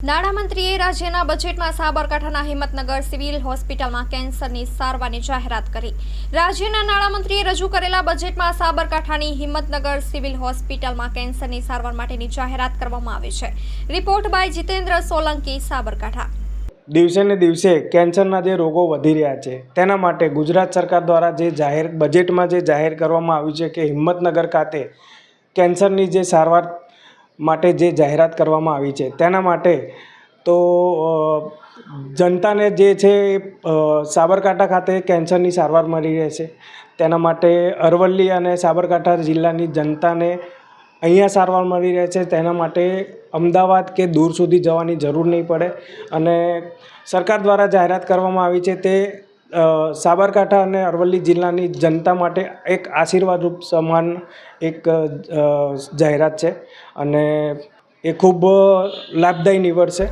નાણામંત્રીએ રાજ્યના બજેટમાં સાબરકાંઠાના હિંમતનગર સિવિલ હોસ્પિટલમાં કેન્સરની સારવારની જાહેરાત કરી। રાજ્યના નાણામંત્રીએ રજૂ કરેલા બજેટમાં સાબરકાંઠાની હિંમતનગર સિવિલ હોસ્પિટલમાં કેન્સરની સારવાર માટેની જાહેરાત કરવામાં આવી છે। Report by Jitendra Solanki, Sabarkantha. દિવસે ને દિવસે કેન્સરના જે રોગો વધી રહ્યા છે તેના માટે ગુજરાત સરકાર દ્વારા જે બજેટમાં જે જાહેર કરવામાં આવ્યું છે કે હિંમતનગર ખાતે કેન્સરની જે સારવાર માટે જે જાહેરાત કરવામાં આવી છે તેના માટે તો જનતાને જે છે સાબરકાંઠા ખાતે કેન્સરની સારવાર મળી રહેશે। તેના માટે અરવલ્લી અને સાબરકાંઠા જિલ્લાની જનતાને અહીંયા સારવાર મળી રહે છે। તેના માટે અમદાવાદ કે દૂર સુધી જવાની જરૂર નહીં પડે અને સરકાર દ્વારા જાહેરાત કરવામાં આવી છે તે સાબરકાંઠા અને અરવલ્લી જિલ્લાની જનતા માટે એક આશીર્વાદરૂપ સમાન એક જાહેરાત છે અને એ ખૂબ લાભદાયી નીવડશે।